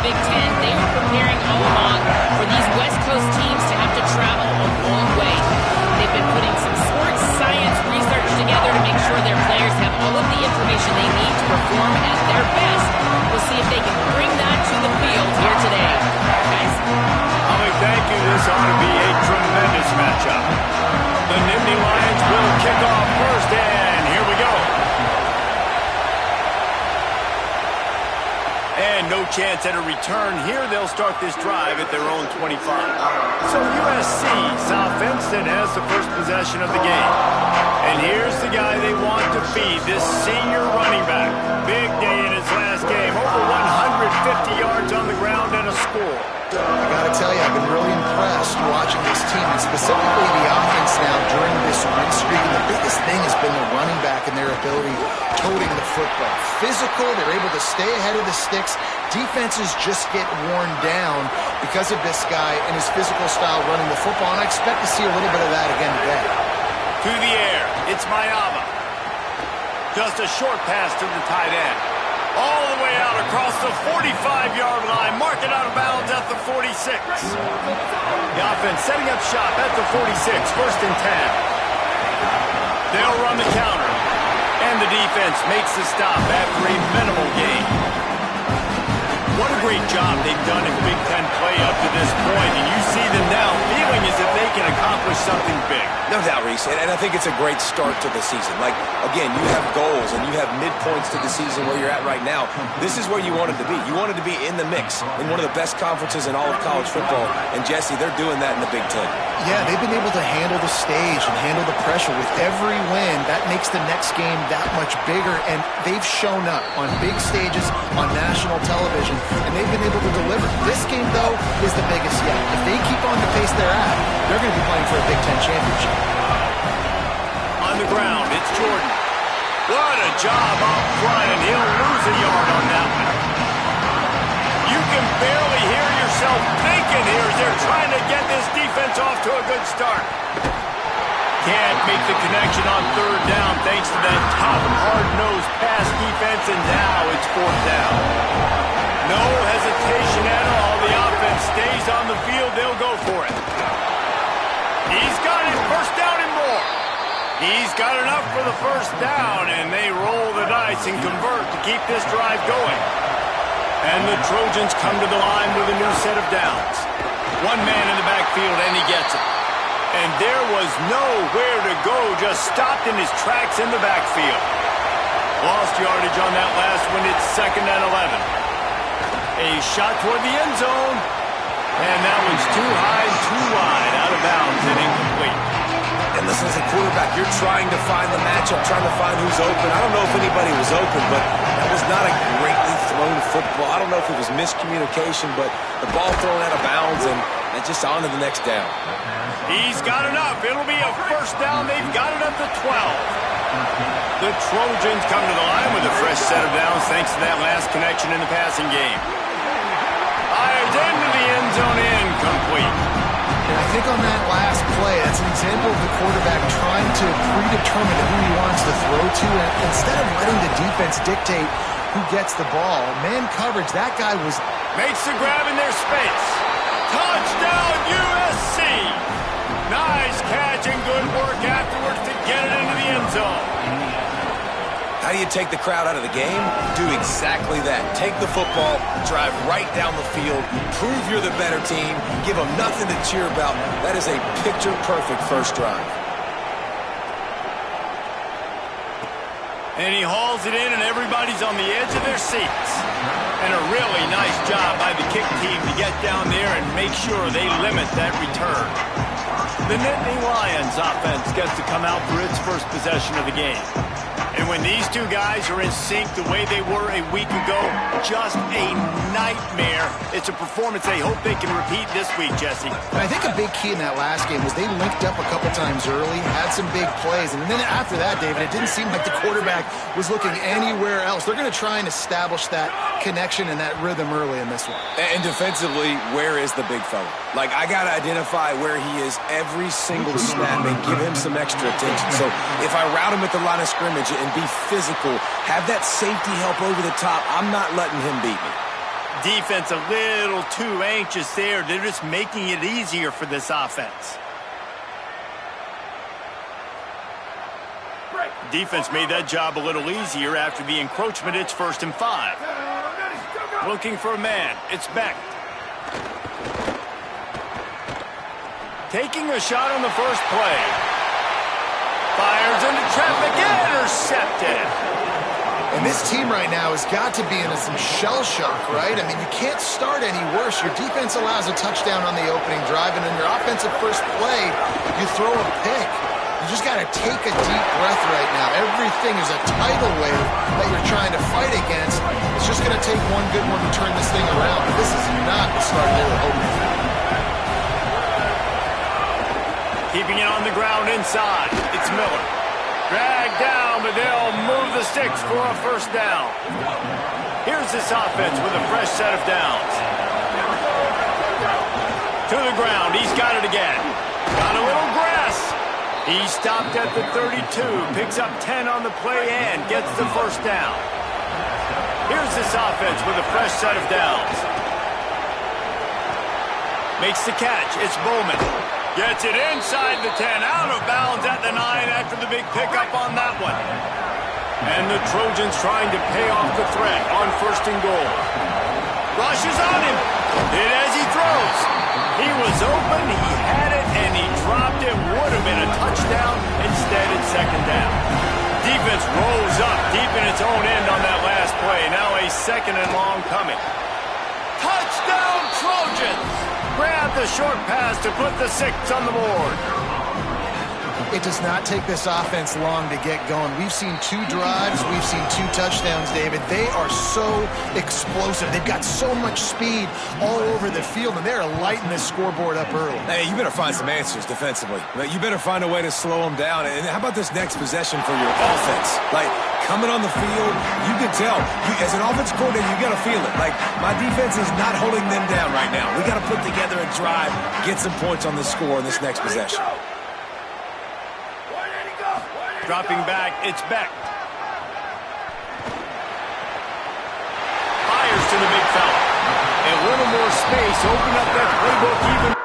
Big Ten, they were preparing all along for these West Coast teams to have to travel a long way. They've been putting some sports science research together to make sure their players have all of the information they need to perform at their best. We'll see if they can bring that to the field here today. Guys? Holly, thank you. This ought to be a tremendous matchup. The Nittany Lions will kick off first, and here we go. And no chance at a return here. They'll start this drive at their own 25. So USC's offense then has the first possession of the game. And here's the guy they want to feed, this senior running back. Big day in his last game. Over 150 yards on the ground and a score. I got to tell you, I've been really impressed watching this team, and specifically the offense now during this win streak. And the biggest thing has been the running back and their ability toting the football. Physical, they're able to stay ahead of the sticks. Defenses just get worn down because of this guy and his physical style running the football, and I expect to see a little bit of that again today. To the air, it's Mayava. Just a short pass to the tight end. All the way out across the 45-yard line. Mark it out of bounds at the 46. The offense setting up shop at the 46. First and 10. They'll run the counter. And the defense makes the stop after a minimal gain. What a great job they've done in Big Ten play up to this point. And you see them now feeling as if they can accomplish something big. No doubt, Reese, and I think it's a great start to the season. Like, again, you have goals and you have midpoints to the season where you're at right now. This is where you wanted to be. You wanted to be in the mix in one of the best conferences in all of college football. And, Jesse, they're doing that in the Big Ten. Yeah, they've been able to handle the stage and handle the pressure with every win. That makes the next game that much bigger, and they've shown up on big stages on national television, and they've been able to deliver. This game, though, is the biggest yet. If they keep on the pace they're at, they're going to be playing for a Big Ten championship. On the ground, it's Jordan. What a job up front, and he'll lose a yard on that one. You can barely hear yourself thinking here as they're trying to get this defense off to a good start. Can't make the connection on third down thanks to that tough, hard-nosed pass defense, and now it's fourth down. No hesitation at all. The offense stays on the field. They'll go for it. He's got it. First down and more. He's got enough for the first down, and they roll the dice and convert to keep this drive going. And the Trojans come to the line with a new set of downs. One man in the backfield, and he gets it. And there was nowhere to go, just stopped in his tracks in the backfield. Lost yardage on that last one. It's second and 11. A shot toward the end zone. And that one's too high, too wide, out of bounds and incomplete. And listen, as a quarterback, you're trying to find the matchup, trying to find who's open. I don't know if anybody was open, but that was not a greatly thrown football. I don't know if it was miscommunication, but the ball thrown out of bounds and just on to the next down. He's got enough. It'll be a first down. They've got it up to 12. The Trojans come to the line with a fresh set of downs thanks to that last connection in the passing game. Fires into the end zone, incomplete. And I think on that last play, that's an example of the quarterback trying to predetermine who he wants to throw to, and instead of letting the defense dictate who gets the ball. Man coverage, that guy was... Makes the grab in their space. Touchdown, USC! Nice catch and good work afterwards to get it into the end zone. How do you take the crowd out of the game? Do exactly that. Take the football, drive right down the field, prove you're the better team, give them nothing to cheer about. That is a picture-perfect first drive. And he hauls it in, and everybody's on the edge of their seats. And a really nice job by the kick team to get down there and make sure they limit that return. The Nittany Lions offense gets to come out for its first possession of the game. And when these two guys are in sync the way they were a week ago, just a nightmare. It's a performance they hope they can repeat this week, Jesse. I think a big key in that last game was they linked up a couple times early, had some big plays, and then after that, David, it didn't seem like the quarterback was looking anywhere else. They're going to try and establish that connection and that rhythm early in this one. And defensively, where is the big fella? Like, I got to identify where he is every single snap and give him some extra attention. So if I route him at the line of scrimmage and be physical, have that safety help over the top, I'm not letting him beat me. Defense a little too anxious there. They're just making it easier for this offense. Defense made that job a little easier after the encroachment. It's 1st and 5. Looking for a man. It's Beck. Taking a shot on the first play. Fires into traffic. Intercepted. And this team right now has got to be in some shell shock, right? I mean, you can't start any worse. Your defense allows a touchdown on the opening drive, and in your offensive first play, you throw a pick. You just got to take a deep breath right now. Everything is a tidal wave that you're trying to fight against. It's just going to take one good one to turn this thing around. But this is not the start they were hoping for. Keeping it on the ground inside. It's Miller. Dragged down, but they'll move the sticks for a first down. Here's this offense with a fresh set of downs. To the ground. He's got it again. Got a little grass. He stopped at the 32. Picks up 10 on the play and gets the first down. Here's this offense with a fresh set of downs. Makes the catch. It's Bowman. Gets it inside the 10, out of bounds at the 9 after the big pickup on that one. And the Trojans trying to pay off the threat on 1st and goal. Rushes on him. Hit as he throws. He was open, he had it, and he dropped it. Would have been a touchdown. Instead, it's 2nd down. Defense rolls up deep in its own end on that last play. Now a 2nd and long coming. Touchdown, Trojans! Grab the short pass to put the 6 on the board. It does not take this offense long to get going. We've seen 2 drives. We've seen 2 touchdowns, David. They are so explosive. They've got so much speed all over the field, and they're lighting this scoreboard up early. Hey, you better find some answers defensively. You better find a way to slow them down. And how about this next possession for your offense? Like, coming on the field, you can tell. As an offensive coordinator, you got to feel it. Like, my defense is not holding them down right now. We got to put together a drive, get some points on the score in this next possession. Dropping back, it's Beck. Fires to the big fella. A little more space, open up that playbook even.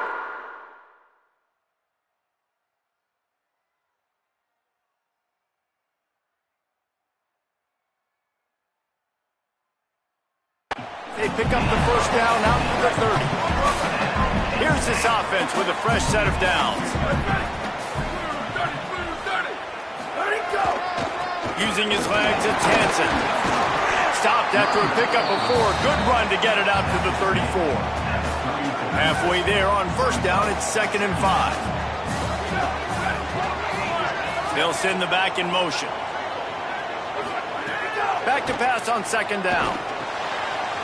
They pick up the first down out to the 30. Here's this offense with a fresh set of downs. Using his legs, it's Hansen. Stopped after a pickup of 4. Good run to get it out to the 34. Halfway there on 1st down, it's 2nd and 5. They'll send the back in motion. Back to pass on 2nd down.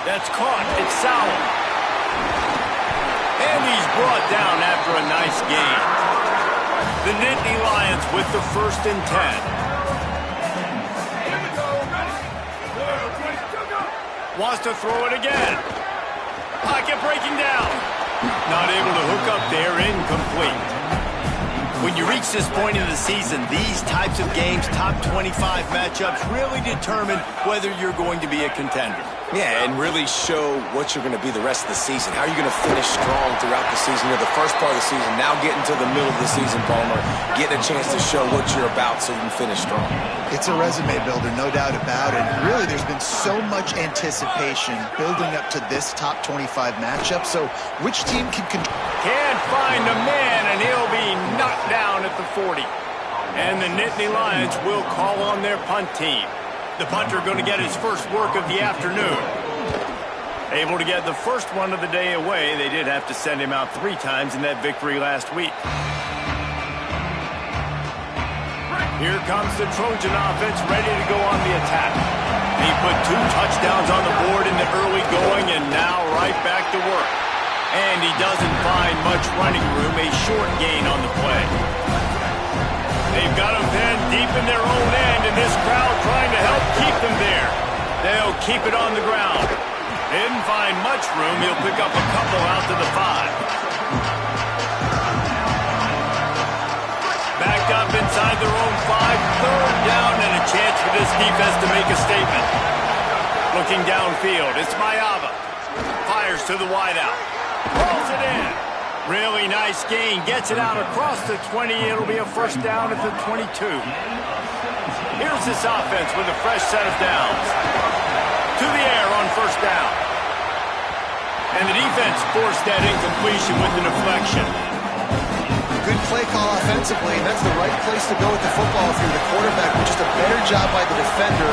That's caught. It's Sauer. And he's brought down after a nice gain. The Nittany Lions with the 1st and 10. Wants to throw it again. Pocket breaking down. Not able to hook up there. Incomplete. When you reach this point in the season, these types of games, top 25 matchups, really determine whether you're going to be a contender. Yeah, and really show what you're going to be the rest of the season. How are you going to finish strong throughout the season? You're the first part of the season, now getting to the middle of the season, Palmer, getting a chance to show what you're about so you can finish strong. It's a resume builder, no doubt about it. Really, there's been so much anticipation building up to this top 25 matchup. So which team can Can't find a man, and he'll be knocked down at the 40. And the Nittany Lions will call on their punt team. The punter going to get his first work of the afternoon. Able to get the first one of the day away. They did have to send him out 3 times in that victory last week. Here comes the Trojan offense ready to go on the attack. He put 2 touchdowns on the board in the early going and now right back to work. And he doesn't find much running room, a short gain on the play. They've got him pinned deep in their own end, and this crowd trying to help keep them there. They'll keep it on the ground. Didn't find much room. He'll pick up a couple out to the 5. Backed up inside their own 5. 3rd down and a chance for this defense to make a statement. Looking downfield, it's Mayava. fires to the wideout. Rolls it in. Really nice gain. Gets it out across the 20. It'll be a first down at the 22. Here's this offense with a fresh set of downs. To the air on first down. And the defense forced that incompletion with the deflection. Good play call offensively, and that's the right place to go with the football if you're the quarterback, but just a better job by the defender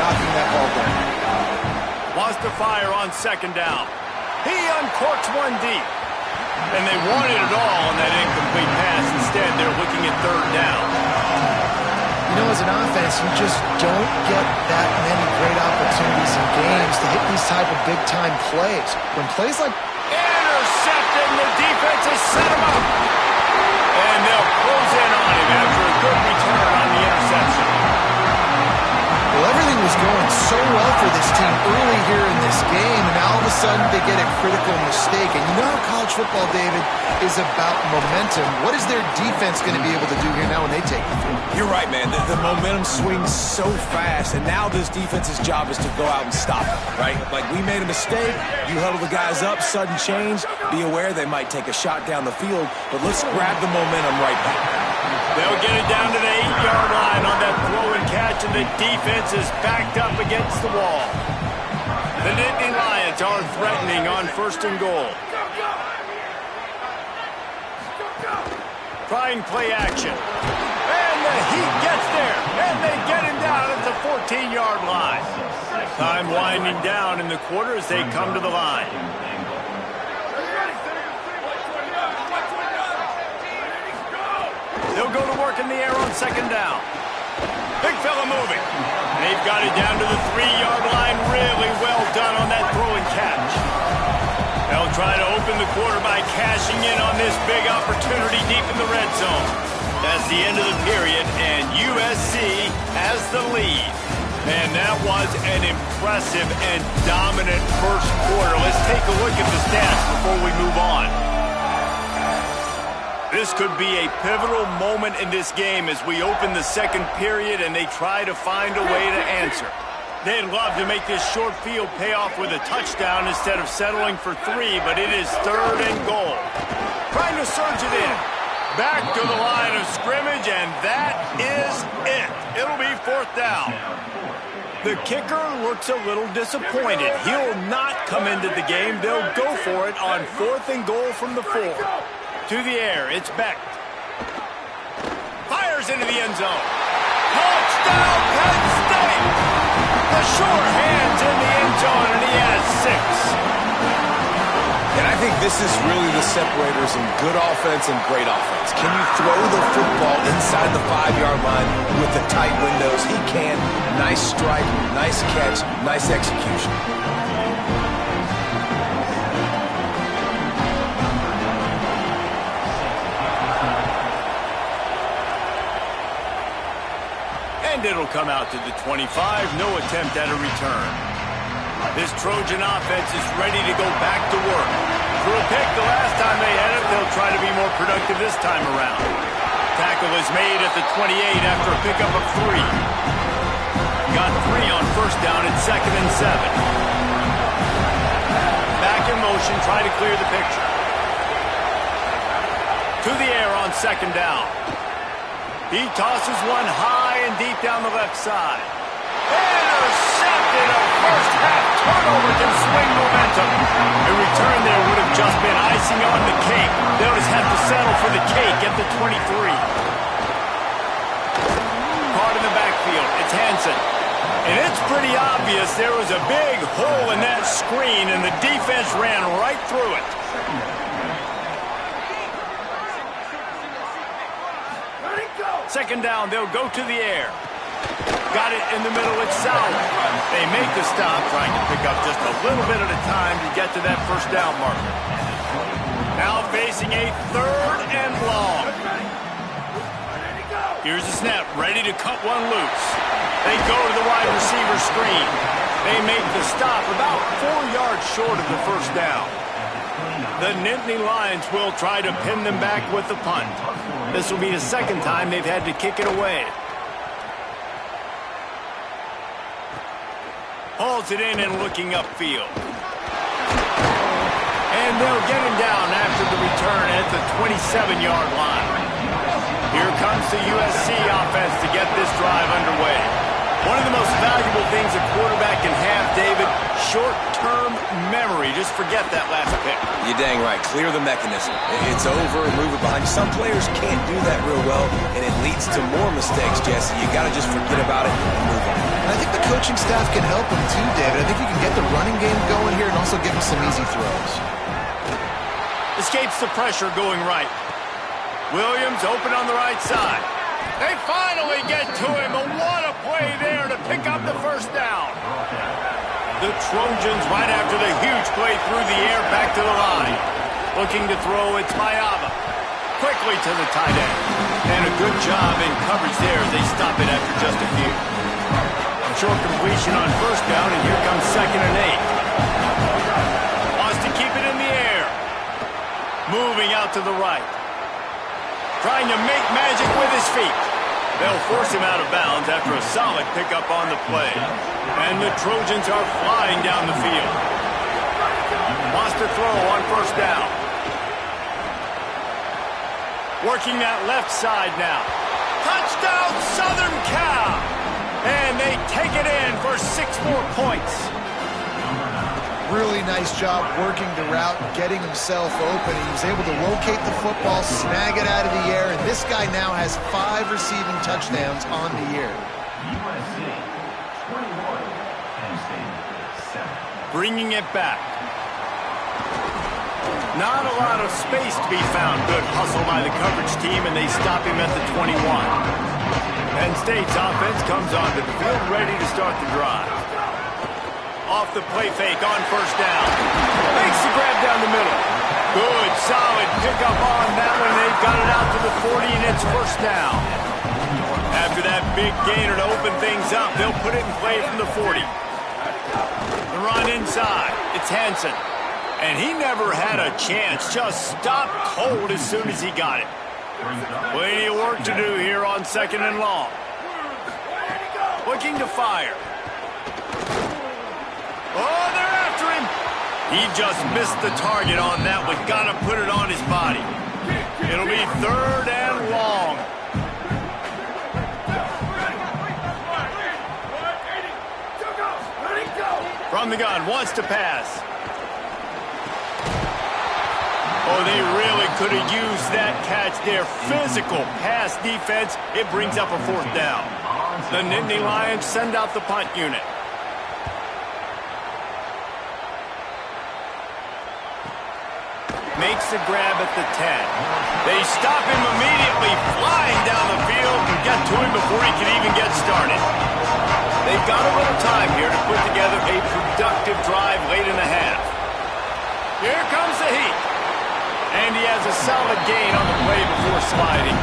knocking that ball down. Wants to fire on second down. He uncorks one deep. And they wanted it all on that incomplete pass. Instead, they're looking at third down. You know, as an offense, you just don't get that many great opportunities in games to hit these type of big-time plays. When plays like... Intercepted, and the defense has set him up. And they'll close in on him after a good return on the interception. Well, everything was going so well for this team early here in this game, and all of a sudden they get a critical mistake. And you know how college football, David, is about momentum. What is their defense going to be able to do here now when they take the field? You're right, man. The momentum swings so fast, and now this defense's job is to go out and stop it, right? Like, we made a mistake, you huddle the guys up, sudden change, be aware they might take a shot down the field, but let's grab the momentum right back. They'll get it down to the 8-yard line on that throw and catch, and the defense is backed up against the wall. The Nittany Lions are threatening on first and goal. Trying play action. And the Heat gets there, and they get him down at the 14-yard line. Time winding down in the quarter as they come to the line. They'll go to work in the air on second down. Big fella moving. They've got it down to the 3-yard line. Really well done on that throw and catch. They'll try to open the quarter by cashing in on this big opportunity deep in the red zone. That's the end of the period, and USC has the lead. And that was an impressive and dominant first quarter. Let's take a look at the stats before we move on. This could be a pivotal moment in this game as we open the second period and they try to find a way to answer. They'd love to make this short field pay off with a touchdown instead of settling for 3, but it is third and goal. Trying to surge it in. Back to the line of scrimmage, and that is it. It'll be fourth down. The kicker looks a little disappointed. He'll not come into the game. They'll go for it on fourth and goal from the 4. To the air, it's Beck. Fires into the end zone. Touchdown, Penn State! The sure hands in the end zone, and he has 6. And I think this is really the separators in good offense and great offense. Can you throw the football inside the 5-yard line with the tight windows? He can. Nice strike, nice catch, nice execution. And it'll come out to the 25. No attempt at a return. This Trojan offense is ready to go back to work. Through a pick the last time they had it, they'll try to be more productive this time around. Tackle is made at the 28 after a pickup of 3. Got 3 on first down at 2nd and 7. Back in motion, try to clear the picture. To the air on second down. He tosses one high and deep down the left side. Intercepted. A first half turnover can swing momentum. A return there would have just been icing on the cake. They'll just have to settle for the cake at the 23. Caught in the backfield. It's Hansen. And it's pretty obvious there was a big hole in that screen, and the defense ran right through it. Second down, they'll go to the air. Got it in the middle, it's Sauer. They make the stop, trying to pick up just a little bit at a time to get to that first down marker. Now facing a third and long. Here's the snap, ready to cut one loose. They go to the wide receiver screen. They make the stop about 4 yards short of the first down. The Nittany Lions will try to pin them back with the punt. This will be the second time they've had to kick it away. Hauls it in and looking upfield. And they'll get him down after the return at the 27-yard line. Here comes the USC offense to get this drive underway. One of the most valuable things a quarterback can have, David, short-term memory. Just forget that last pick. You're dang right. Clear the mechanism. It's over, move it behind you. Some players can't do that real well, and it leads to more mistakes, Jesse. You got to just forget about it and move on. And I think the coaching staff can help him too, David. I think you can get the running game going here and also give him some easy throws. Escapes the pressure going right. Williams open on the right side. They finally get to him, but what a play there to pick up the first down. The Trojans right after the huge play through the air back to the line. Looking to throw, it's Mayava. Quickly to the tight end. And a good job in coverage there as they stop it after just a few. Short completion on first down, and here comes 2nd and 8. Wants to keep it in the air. Moving out to the right. Trying to make magic with his feet. They'll force him out of bounds after a solid pickup on the play. And the Trojans are flying down the field. Wants to throw on first down. Working that left side now. Touchdown, Southern Cal! And they take it in for 6 more points. Really nice job working the route and getting himself open. He was able to locate the football, snag it out of the air, and this guy now has 5 receiving touchdowns on the year. Bringing it back. Not a lot of space to be found. Good hustle by the coverage team, and they stop him at the 21. Penn State's offense comes onto the field ready to start the drive. Off the play fake on first down. Makes the grab down the middle. Good, solid pickup on that one. They've got it out to the 40, and it's first down. After that big gainer to open things up, they'll put it in play from the 40. The run inside. It's Hansen. And he never had a chance. Just stopped cold as soon as he got it. Plenty of work to do here on 2nd and long. Looking to fire. Oh, they're after him. He just missed the target on that one. Got to put it on his body. It'll be 3rd and long. From the gun, wants to pass. Oh, they really could have used that catch there. Physical pass defense. It brings up a 4th down. The Nittany Lions send out the punt unit. Makes the grab at the 10. They stop him immediately, flying down the field and get to him before he can even get started. They've got a little time here to put together a productive drive late in the half. Here comes the heat. And he has a solid gain on the play before sliding.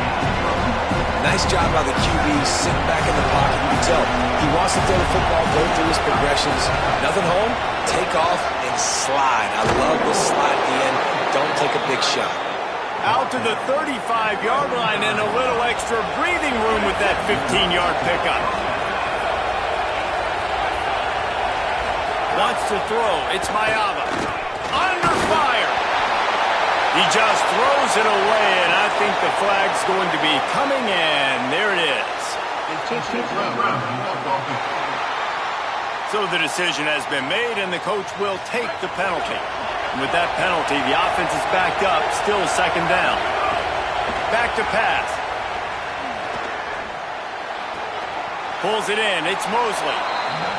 Nice job by the QB, sitting back in the pocket. You can tell he wants to throw the football, go through his progressions. Nothing home, take off, and slide. I love the slide at the end. Don't take a big shot. Out to the 35-yard line and a little extra breathing room with that 15-yard pickup. Wants to throw. It's Mayava. Under fire. He just throws it away, and I think the flag's going to be coming in. There it is. So the decision has been made, and the coach will take the penalty. And with that penalty, the offense is backed up, still 2nd down. Back to pass. Pulls it in. It's Mosley.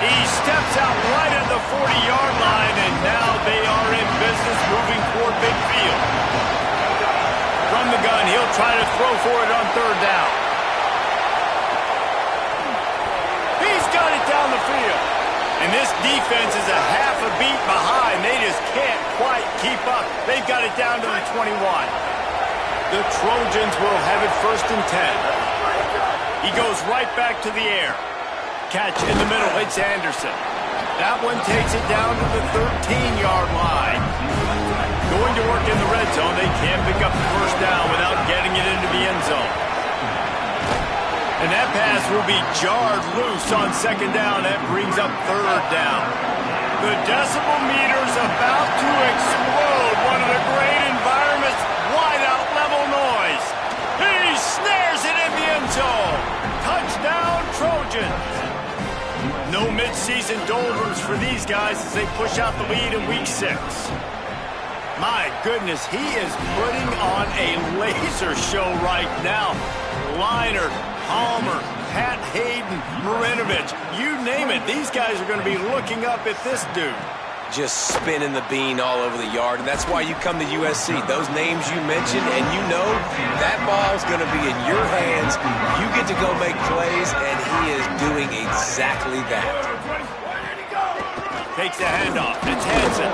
He steps out right at the 40-yard line, and now they are in business moving toward midfield. From the gun, he'll try to throw for it on 3rd down. He's got it down the field. And this defense is a half a beat behind. They just can't quite keep up. They've got it down to the 21. The Trojans will have it 1st and 10. He goes right back to the air. Catch in the middle. It's Anderson. That one takes it down to the 13-yard line. Going to work in the red zone. They can't pick up the first down without getting it into the end zone. And that pass will be jarred loose on 2nd down. That brings up 3rd down. The decibel meter's about to explode. One of the these guys as they push out the lead in week 6. My goodness, he is putting on a laser show right now. Leinart, Palmer, Pat Hayden, Marinovich, you name it. These guys are going to be looking up at this dude. Just spinning the bean all over the yard, and that's why you come to USC. Those names you mentioned, and you know that ball's going to be in your hands. You get to go make plays, and he is doing exactly that. Takes the handoff. It's Hansen.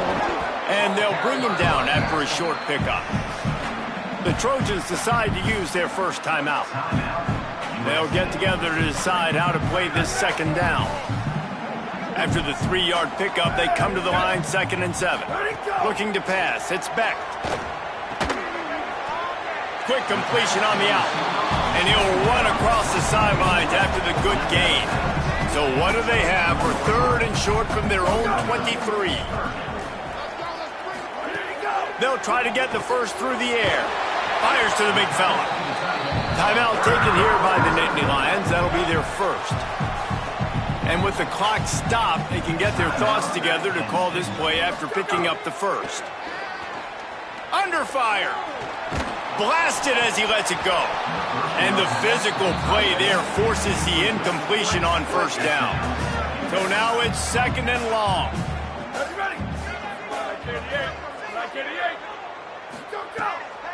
And they'll bring him down after a short pickup. The Trojans decide to use their first timeout. They'll get together to decide how to play this second down. After the 3-yard pickup, they come to the line 2nd and 7. Looking to pass. It's Becht. Quick completion on the out. And he'll run across the sidelines after the good gain. So what do they have for 3rd and short from their own 23? They'll try to get the first through the air. Fires to the big fella. Timeout taken here by the Nittany Lions. That'll be their first. And with the clock stopped, they can get their thoughts together to call this play after picking up the first. Under fire. Blasted as he lets it go. And the physical play there forces the incompletion on first down. So now it's 2nd and long.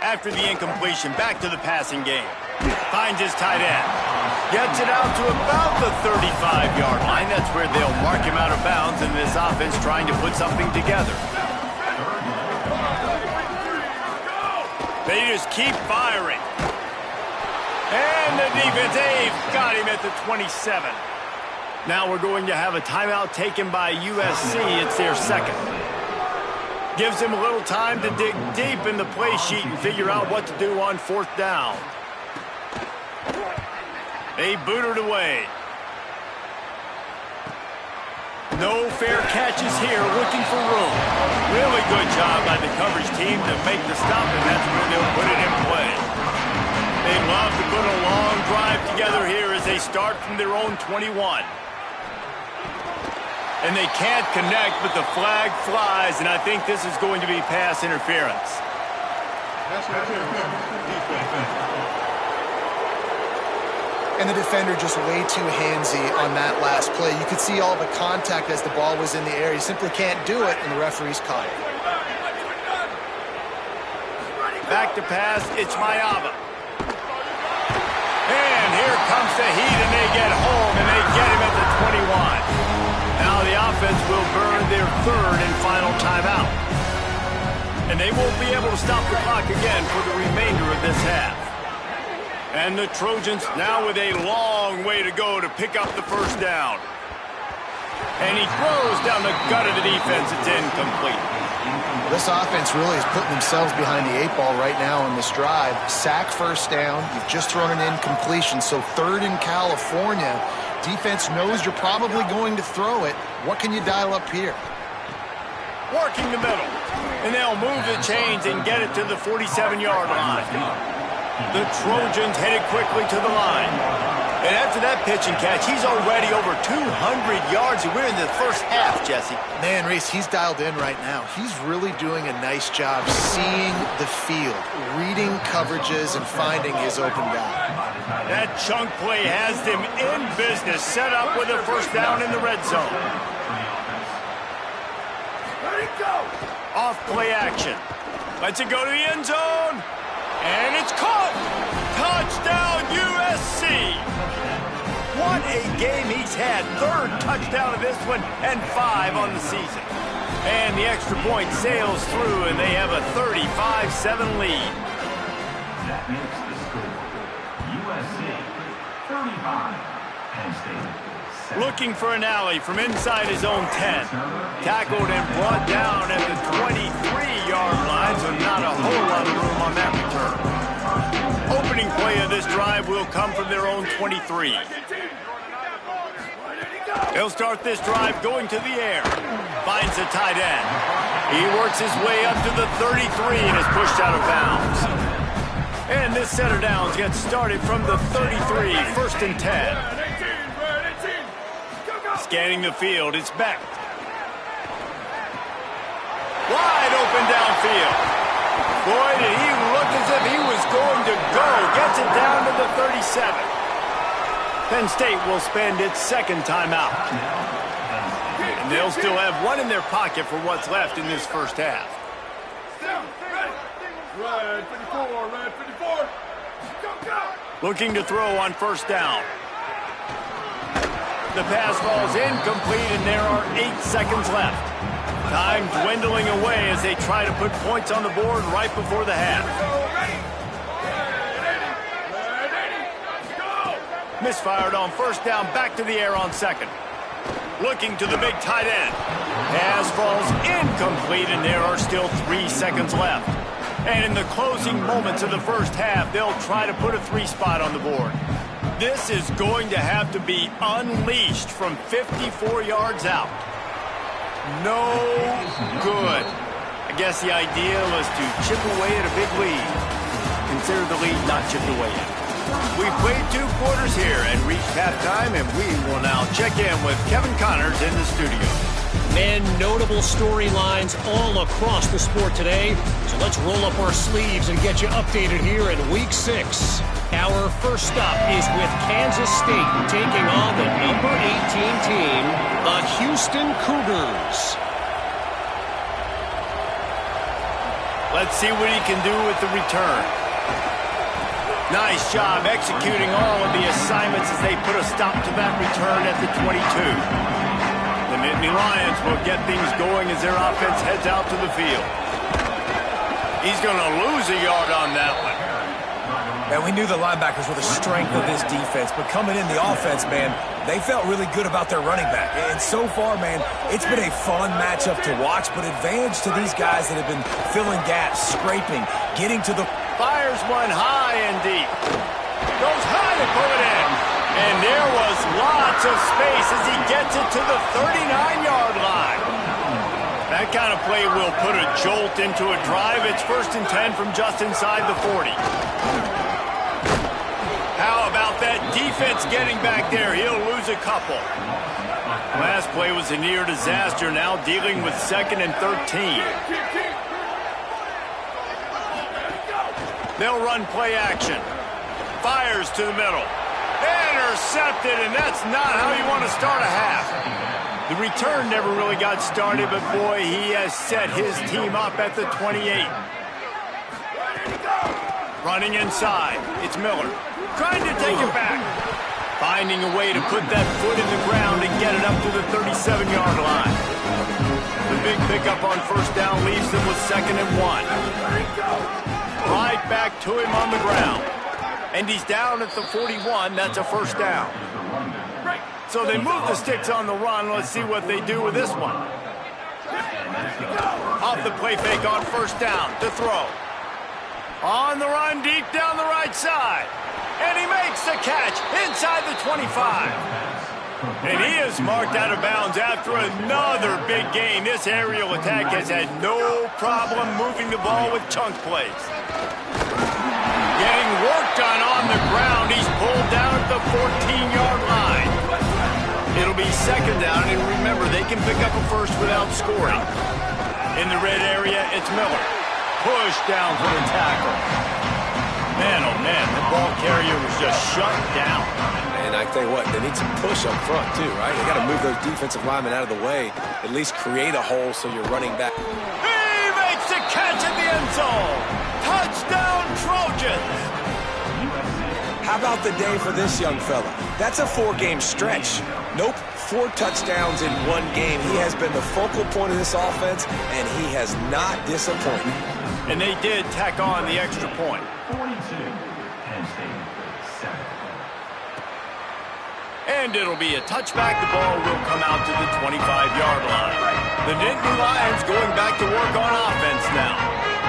After the incompletion, back to the passing game. Finds his tight end. Gets it out to about the 35-yard line. That's where they'll mark him out of bounds in this offense trying to put something together. They just keep firing. And the defense, they've got him at the 27. Now we're going to have a timeout taken by USC. It's their second. Gives him a little time to dig deep in the play sheet and figure out what to do on 4th down. They boot it away. No fair catches here, looking for room. Really good job by the coverage team to make the stop, and that's where they'll put it in play. They love to put a long drive together here as they start from their own 21. And they can't connect, but the flag flies, and I think this is going to be pass interference. And the defender just way too handsy on that last play. You could see all the contact as the ball was in the air. He simply can't do it, and the referee's caught it. Back to pass, it's Mayava. And here comes the heat, and they get home, and they get him at the 21. Now the offense will burn their 3rd and final timeout. And they won't be able to stop the clock again for the remainder of this half. And the Trojans now with a long way to go to pick up the first down. And he throws down the gut of the defense. It's incomplete. This offense really is putting themselves behind the 8 ball right now on this drive. Sack first down. You've just thrown an incompletion. So 3rd in California. Defense knows you're probably going to throw it. What can you dial up here? Working the middle. And they'll move the chains and get it to the 47-yard line. The Trojans headed quickly to the line. And after that pitch and catch, he's already over 200 yards, and we're in the first half, Jesse. Man, Reese, he's dialed in right now. He's really doing a nice job seeing the field, reading coverages, and finding his open guy. That chunk play has them in business, set up with a first down in the red zone. Let it go. Off play action. Lets it go to the end zone. And it's caught! Touchdown, USC! What a game he's had. 3rd touchdown of this one and 5 on the season. And the extra point sails through, and they have a 35-7 lead. That makes the score. USC 35, Penn State 7. Looking for an alley from inside his own 10. Tackled and brought down at the 23-yard line, so not a whole lot of room on that return. Opening play of this drive will come from their own 23. They'll start this drive going to the air. Finds the tight end. He works his way up to the 33 and is pushed out of bounds. And this set of downs gets started from the 33, 1st and 10. Scanning the field, it's Becht. Wide open downfield. Boy, did he look as if he was going to go. Gets it down to the 37. Penn State will spend its second timeout. And they'll still have one in their pocket for what's left in this first half. Red 54, red 54. Go. Looking to throw on first down. The pass falls incomplete, and there are 8 seconds left. Time dwindling away as they try to put points on the board right before the half. Misfired on first down, back to the air on second. Looking to the big tight end. Pass falls incomplete, and there are still 3 seconds left. And in the closing moments of the first half, they'll try to put a 3 spot on the board. This is going to have to be unleashed from 54 yards out. No good. I guess the idea was to chip away at a big lead. Consider the lead not chipped away yet. We've played 2 quarters here and reached halftime, and we will now check in with Kevin Connors in the studio. And notable storylines all across the sport today. So let's roll up our sleeves and get you updated here in Week 6. Our first stop is with Kansas State taking on the number 18 team, the Houston Cougars. Let's see what he can do with the return. Nice job executing all of the assignments as they put a stop to that return at the 22. The Nittany Lions will get things going as their offense heads out to the field. He's going to lose a yard on that one. Man, we knew the linebackers were the strength of this defense, but coming in the offense, man, they felt really good about their running back. And so far, man, it's been a fun matchup to watch, but advantage to these guys that have been filling gaps, scraping, getting to the... Fires one high and deep. Goes high to pull it in. And there was lots of space as he gets it to the 39-yard line. That kind of play will put a jolt into a drive. It's 1st and 10 from just inside the 40. How about that defense getting back there? He'll lose a couple. Last play was a near disaster, now dealing with 2nd and 13. They'll run play action. Fires to the middle. Intercepted, and that's not how you want to start a half. The return never really got started, but boy, he has set his team up at the 28. Running inside, it's Miller. Trying to take it back. Finding a way to put that foot in the ground and get it up to the 37-yard line. The big pickup on first down leaves them with 2nd and 1. Right back to him on the ground. And he's down at the 41. That's a first down. So they move the sticks on the run. Let's see what they do with this one. Off the play fake on first down to throw. On the run deep down the right side. And he makes the catch inside the 25. And he is marked out of bounds after another big gain. This aerial attack has had no problem moving the ball with chunk plays. Getting work done on the ground. He's pulled down at the 14-yard line. It'll be 2nd down, and remember, they can pick up a first without scoring. In the red area, it's Miller. Push down for the tackle. Man, oh man, the ball carrier was just shut down. And I tell you what, they need some push up front too, right? They got to move those defensive linemen out of the way, at least create a hole so you're running back. He makes the catch at the end zone. Touchdown, Trojans. How about the day for this young fella? That's a 4-game stretch. Nope, 4 touchdowns in 1 game. He has been the focal point of this offense, and he has not disappointed. And they did tack on the extra point. 42, Penn State, 7. And it'll be a touchback. The ball will come out to the 25-yard line. The Nittany Lions going back to work on offense now.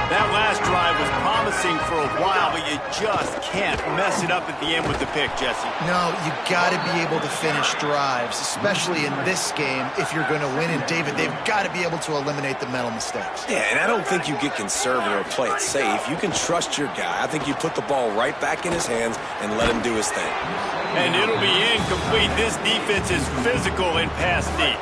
That last drive was promising for a while, but you just can't mess it up at the end with the pick, Jesse. No, you got to be able to finish drives, especially in this game if you're going to win. And, David, they've got to be able to eliminate the mental mistakes. Yeah, and I don't think you get conservative or play it safe. You can trust your guy. I think you put the ball right back in his hands and let him do his thing. And it'll be incomplete. This defense is physical and pass deep.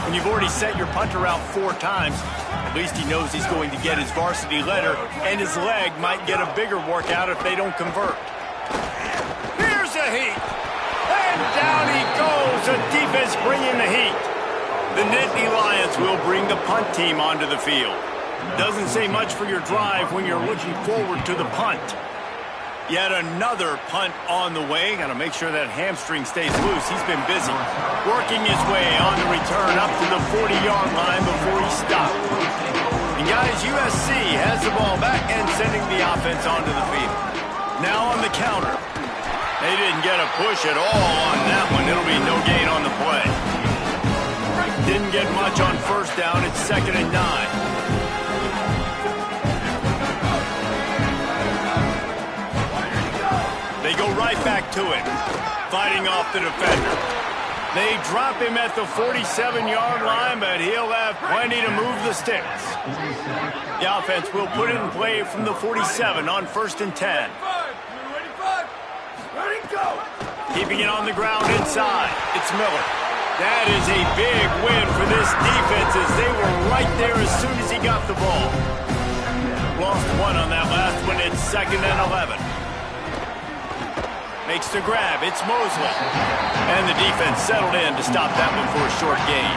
When you've already set your punter out 4 times, at least he knows he's going to get his varsity letter, and his leg might get a bigger workout if they don't convert. Here's a heat. And down he goes. The defense bringing the heat. The Nittany Lions will bring the punt team onto the field. Doesn't say much for your drive when you're looking forward to the punt. Yet another punt on the way. Got to make sure that hamstring stays loose. He's been busy working his way on the return up to the 40-yard line before he stopped. And guys, USC has the ball back and sending the offense onto the field. Now on the counter. They didn't get a push at all on that one. It'll be no gain on the play. Didn't get much on first down. It's 2nd and 9. They go right back to it, fighting off the defender. They drop him at the 47-yard line, but he'll have plenty to move the sticks. The offense will put it in play from the 47 on 1st and 10. Keeping it on the ground inside. It's Miller. That is a big win for this defense as they were right there as soon as he got the ball. Lost 1 on that last one. It's 2nd and 11. Makes the grab. It's Mosley. And the defense settled in to stop that one for a short gain.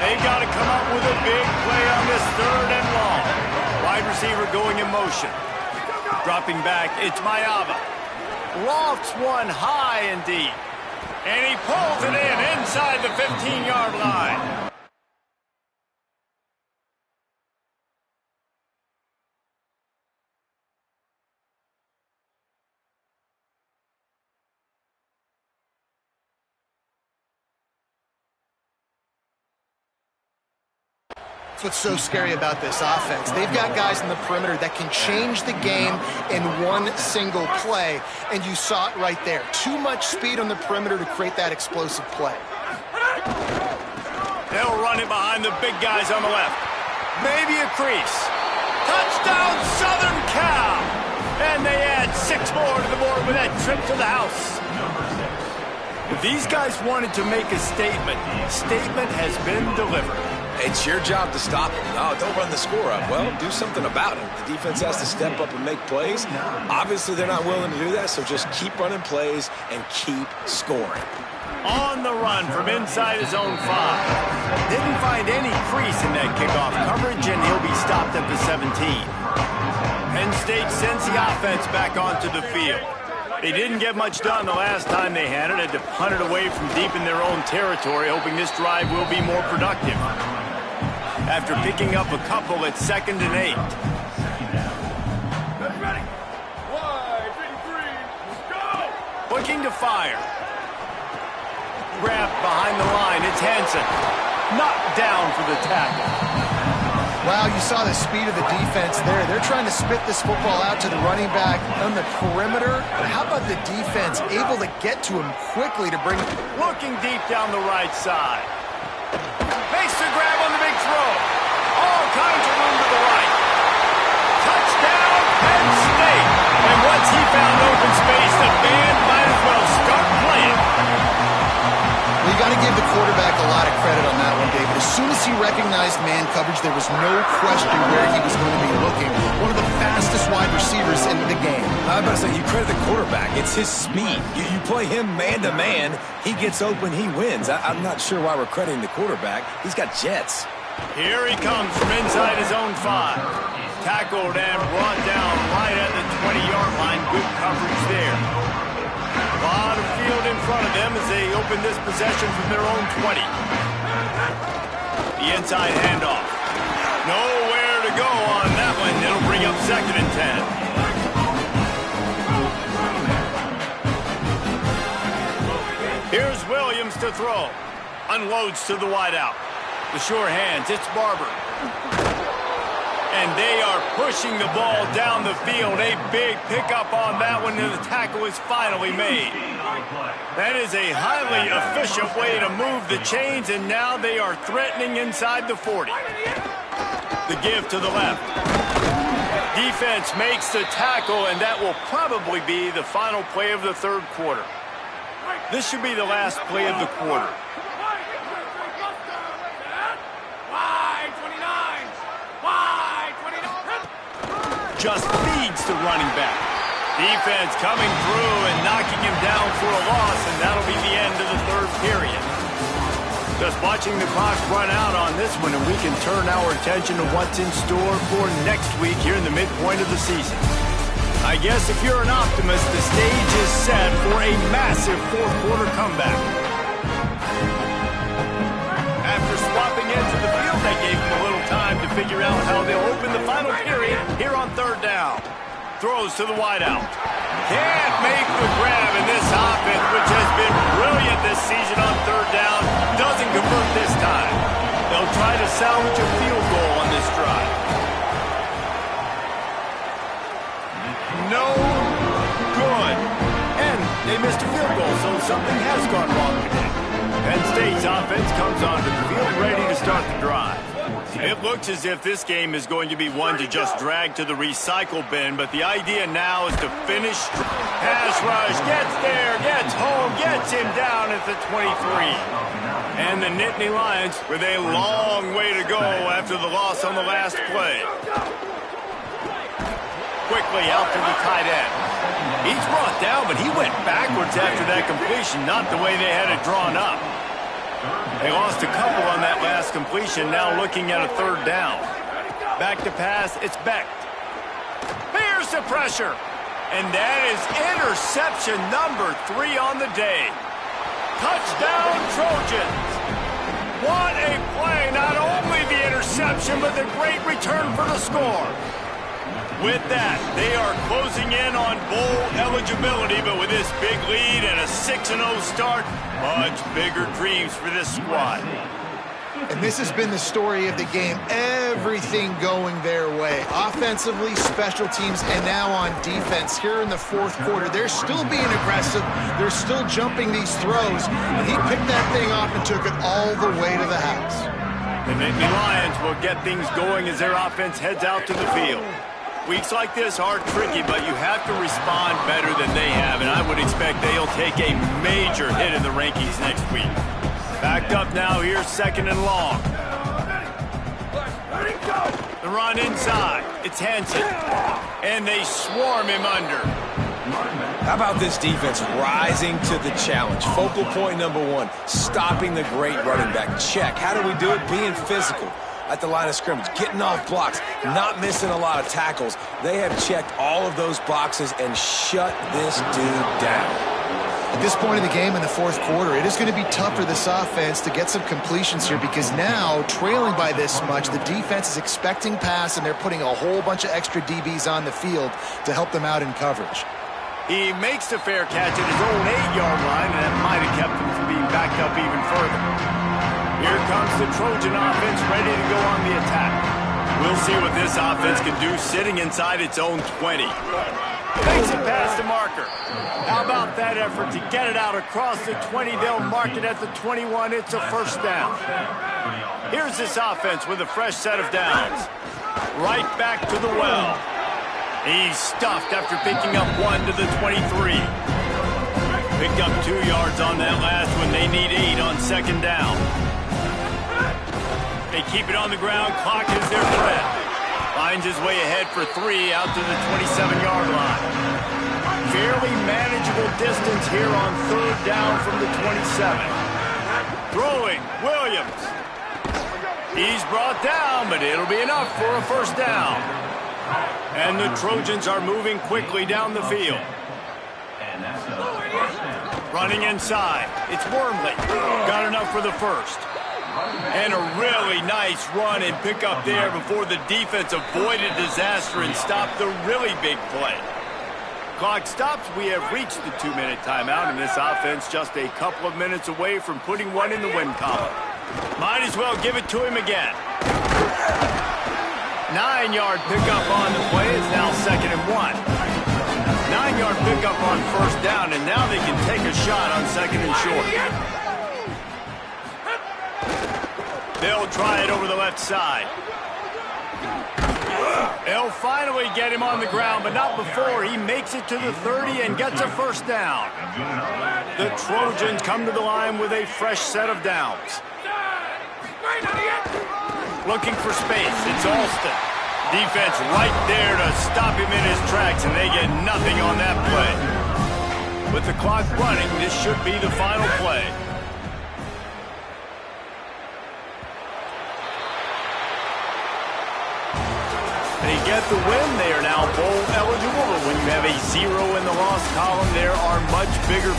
They got to come up with a big play on this 3rd and long. Wide receiver going in motion. Dropping back, it's Mayava. Lofts one high and deep. And he pulls it in inside the 15-yard line. That's what's so scary about this offense. They've got guys in the perimeter that can change the game in one single play, and you saw it right there. Too much speed on the perimeter to create that explosive play. They'll run it behind the big guys on the left. Maybe a crease. Touchdown, Southern Cal! And they add 6 more to the board with that trip to the house. If these guys wanted to make a statement has been delivered. It's your job to stop them. No, don't run the score up. Well, do something about it. The defense has to step up and make plays. Obviously, they're not willing to do that, so just keep running plays and keep scoring. On the run from inside his own 5. Didn't find any crease in that kickoff coverage, and he'll be stopped at the 17. Penn State sends the offense back onto the field. They didn't get much done the last time they had it. Had to punt it away from deep in their own territory, hoping this drive will be more productive. After picking up a couple at 2nd and 8. Ready. Wide, 53. Let's go. Looking to fire. Grab behind the line. It's Hansen. Knocked down for the tackle. Wow, you saw the speed of the defense there. They're trying to spit this football out to the running back on the perimeter. But how about the defense able to get to him quickly to bring it? Looking deep down the right side. Makes the grab on the big throw. All kinds of room to the right. Touchdown, Penn State. And once he found open space, the band might as well start playing. Well, you got to give the quarterback a lot of credit on that one, David. As soon as he recognized man coverage, there was no question where he was going to be looking. One of the fastest wide receivers in the game. I'm about to say, you credit the quarterback. It's his speed. You play him man-to-man, he gets open, he wins. I'm not sure why we're crediting the quarterback. He's got jets. Here he comes from inside his own 5. Tackled and brought down right at the 20-yard line. Good coverage there. A lot of field in front of them as they open this possession from their own 20. The inside handoff. Nowhere to go on that one. It'll bring up 2nd and 10. Here's Williams to throw. Unloads to the wideout. The sure hands. It's Barber. And they are pushing the ball down the field. A big pickup on that one, and the tackle is finally made. That is a highly efficient way to move the chains, and now they are threatening inside the 40. The give to the left. Defense makes the tackle, and that will probably be the final play of the 3rd quarter. This should be the last play of the quarter. just feeds the running back. Defense coming through and knocking him down for a loss, and that'll be the end of the third period. Just watching the clock run out on this one, and we can turn our attention to what's in store for next week here in the midpoint of the season. I guess if you're an optimist, the stage is set for a massive fourth-quarter comeback. After swapping into the field, they gave him a little time to figure out how they'll open the final period here on third down. Throws to the wideout. Can't make the grab in this offense, which has been brilliant this season on third down. Doesn't convert this time. They'll try to salvage a field goal on this drive. No good. And they missed a field goal, so something has gone wrong today. Penn State's offense comes onto the field ready to start the drive. It looks as if this game is going to be one to just drag to the recycle bin, but the idea now is to finish. Pass rush, gets there, gets home, gets him down at the 23. And the Nittany Lions with a long way to go after the loss on the last play. Quickly out to the tight end. He's brought down, but he went backwards after that completion, not the way they had it drawn up. They lost a couple on that last completion, now looking at a third down. Back to pass, it's Becht. Here's the pressure. And that is interception number 3 on the day. Touchdown, Trojans. What a play. Not only the interception, but the great return for the score. With that, they are closing in on bowl eligibility, but with this big lead and a 6-0 start, much bigger dreams for this squad. And this has been the story of the game. Everything going their way. Offensively, special teams, and now on defense. Here in the fourth quarter, they're still being aggressive. They're still jumping these throws. And he picked that thing off and took it all the way to the house. The Nittany Lions will get things going as their offense heads out to the field. Weeks like this are tricky, but you have to respond better than they have, and I would expect they'll take a major hit in the rankings next week. Backed up now, here's 2nd and long. The run inside. It's Hansen. And they swarm him under. How about this defense rising to the challenge? Focal point number 1, stopping the great running back. Check. How do we do it? Being physical at the line of scrimmage, getting off blocks, not missing a lot of tackles. They have checked all of those boxes and shut this dude down. At this point in the game in the fourth quarter, it is going to be tough for this offense to get some completions here because now, trailing by this much, the defense is expecting pass and they're putting a whole bunch of extra DBs on the field to help them out in coverage. He makes the fair catch at his own 8-yard line, and that might have kept him from being backed up even further. Here comes the Trojan offense ready to go on the attack. We'll see what this offense can do sitting inside its own 20. Makes it past the marker. How about that effort to get it out across the 20? They'll mark it at the 21. It's a first down. Here's this offense with a fresh set of downs. Right back to the well. He's stuffed after picking up 1 to the 23. Picked up 2 yards on that last one. They need 8 on 2nd down. They keep it on the ground. Clock is their friend. Finds his way ahead for 3 out to the 27-yard line. Fairly manageable distance here on 3rd down from the 27. Throwing, Williams. He's brought down, but it'll be enough for a first down. And the Trojans are moving quickly down the field. Running inside. It's Wormley. Got enough for the first. And a really nice run and pick up there before the defense avoided disaster and stopped the really big play. Clock stops. We have reached the 2-minute timeout, and this offense just a couple of minutes away from putting one in the win column. Might as well give it to him again. 9-yard pickup on the play. It's now 2nd and 1. 9-yard pickup on first down, and now they can take a shot on 2nd and short. They'll try it over the left side. They'll finally get him on the ground, but not before he makes it to the 30 and gets a first down. The Trojans come to the line with a fresh set of downs. Looking for space. It's Alston. Defense right there to stop him in his tracks, and they get nothing on that play. With the clock running, this should be the final play. They get the win. They are now bowl eligible, but when you have a 0 in the loss column, there are much bigger